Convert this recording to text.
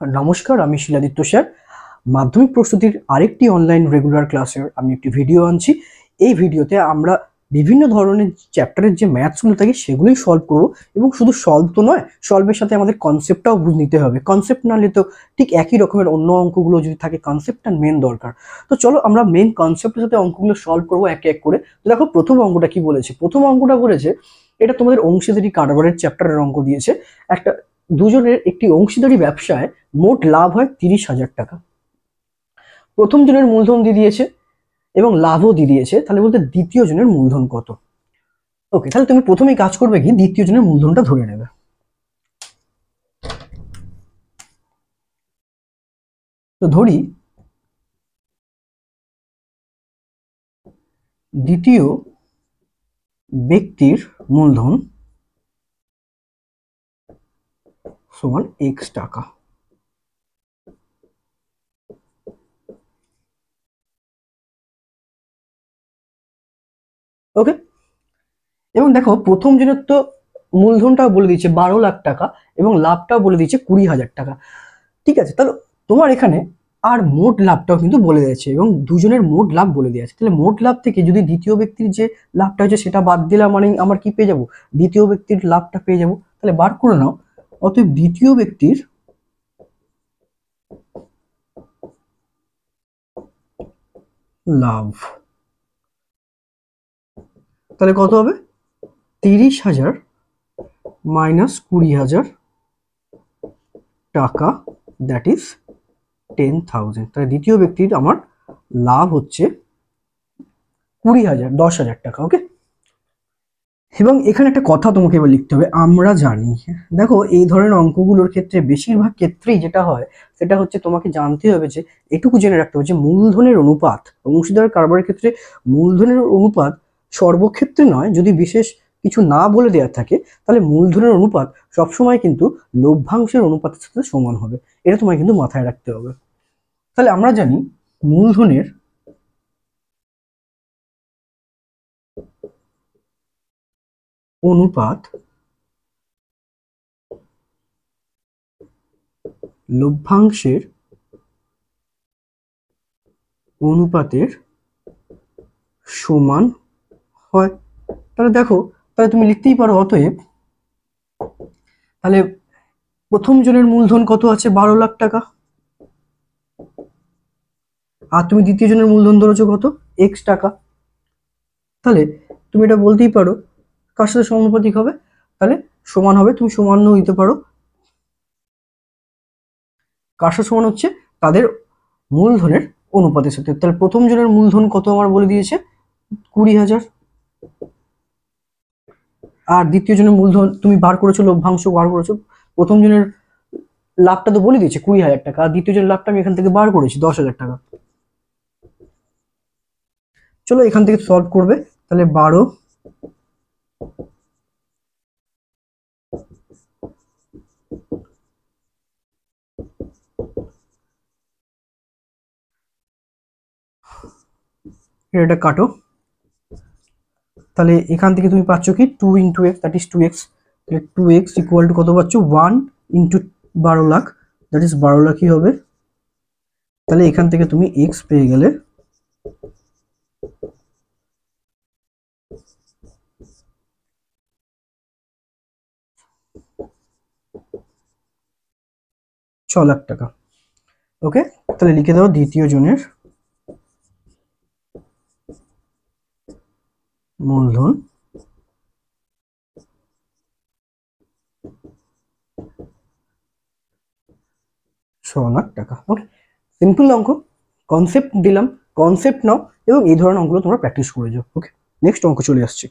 নমস্কার, আমি শিলাদিত্য স্যার। মাধ্যমিক প্রস্তুতির আরেকটি অনলাইন রেগুলার ক্লাসের আমি একটি ভিডিও আনছি। এই ভিডিওতে আমরা বিভিন্ন ধরনের চ্যাপ্টারের যে ম্যাথসগুলো থাকে সেগুলোই সলভ করব, এবং শুধু সলভ তো নয়, সলভের সাথে আমাদের কনসেপ্টটাও নিতে হবে। কনসেপ্ট না নিলে তো ঠিক একই রকমের অন্য অঙ্কগুলো যদি থাকে, কনসেপ্টটা মেন দরকার। তো চলো আমরা মেন কনসেপ্টের সাথে অঙ্কগুলো সলভ করবো এক এক করে। তো দেখো প্রথম অঙ্কটা কি বলেছে। প্রথম অঙ্কটা বলেছে, এটা তোমাদের অংশীদারি কারবারের চ্যাপ্টারের অঙ্ক দিয়েছে। একটা দুজনের একটি অংশীদারি ব্যবসায় মোট লাভ হয় 30,000 টাকা। প্রথম জনের মূলধন দিয়ে দিয়েছে এবং লাভও দিয়ে দিয়েছে, তাহলে বলতে দ্বিতীয় জনের মূলধন কত। ওকে, তাহলে তুমি প্রথমেই কাজ করবে কি, দ্বিতীয় জনের মূলধনটা ধরে নেবে। তো ধরি দ্বিতীয় ব্যক্তির মূলধন সমান x টাকা। ওকে, এবং দেখো প্রথম জনের তো মূলধনটাও বলে দিচ্ছে 12 লাখ টাকা এবং লাভটাও বলে দিচ্ছে 20,000 টাকা। ঠিক আছে, তাহলে তোমার এখানে আর মোট লাভটাও কিন্তু বলে দিয়েছে এবং দুজনের মোট লাভ বলে দিয়েছে। তাহলে মোট লাভ থেকে যদি দ্বিতীয় ব্যক্তির যে লাভটা হচ্ছে সেটা বাদ দিলাম, মানে আমার কি পেয়ে যাব, দ্বিতীয় ব্যক্তির লাভটা পেয়ে যাব। তাহলে বার করে নাও, অতএব দ্বিতীয় ব্যক্তির লাভ তাহলে কত হবে, 30,000 মাইনাস 20,000 টাকা, দ্যাট ইজ 10,000। তাহলে দ্বিতীয় ব্যক্তির আমার লাভ হচ্ছে 20,000, 10,000 টাকা। ওকে, এবং এখানে একটা কথা তোমাকে এবার লিখতে হবে। আমরা জানি, দেখো এই ধরনের অঙ্কগুলোর ক্ষেত্রে বেশিরভাগ ক্ষেত্রেই যেটা হয় সেটা হচ্ছে তোমাকে জানতে হবে যে, এটুকু জেনে রাখতে হবে যে মূলধনের অনুপাত, অংশীদার কারবারের ক্ষেত্রে মূলধনের অনুপাত সর্বক্ষেত্রে নয়, যদি বিশেষ কিছু না বলে দেওয়া থাকে তাহলে মূলধনের অনুপাত সবসময় কিন্তু লভ্যাংশের অনুপাতের সাথে সমান হবে। এটা তোমায় কিন্তু মাথায় রাখতে হবে। তাহলে আমরা জানি মূলধনের অনুপাত লভ্যাংশের অনুপাতের সমান হয়। তাহলে দেখো, তাহলে তুমি লিখতেই পারো, অতএব তাহলে প্রথম জনের মূলধন কত আছে, 12 লাখ টাকা, আর তুমি দ্বিতীয় জনের মূলধন ধরেছো কত, x টাকা। তাহলে তুমি এটা বলতেই পারো কার সাথে সমানুপাতিক হবে, তাহলে সমান হবে, তুমি সমান দিতে পারো। কার সাথে সমান হচ্ছে, তাদের মূলধনের অনুপাতের সাথে। তাহলে প্রথম জনের মূলধন কত আমার বলে দিয়েছে 20,000, আর দ্বিতীয় জনের মূলধন তুমি বার করেছো, লভ্যাংশ বার করেছো। প্রথম জনের লাভটা তো বলে দিয়েছে 20,000 টাকা, আর দ্বিতীয় জনের লাভটা আমি এখান থেকে বার করেছি 10,000 টাকা। চলো এখান থেকে সলভ করবে। তাহলে 12 এটা কাটো, তাহলে এখান থেকে তুমি পাচ্ছ কি 2 into x, that is 2x। তাহলে 2x ইকুয়াল টু কত পাচ্ছ, 1 ইন্টু 12 লাখ, দ্যাট ইজ 12 লাখই হবে। তাহলে এখান থেকে তুমি x পেয়ে গেলে 6 লাখ টাকা। ওকে, তাহলে লিখে দাও দ্বিতীয় জনের মূলধন 6 লাখ টাকা। ওকে, সিম্পল অঙ্ক, কনসেপ্ট দিলাম, কনসেপ্ট নাও এবং এই ধরনের অঙ্কগুলো তোমরা প্র্যাকটিস করে যাও। ওকে, নেক্সট অঙ্ক চলে আসছে।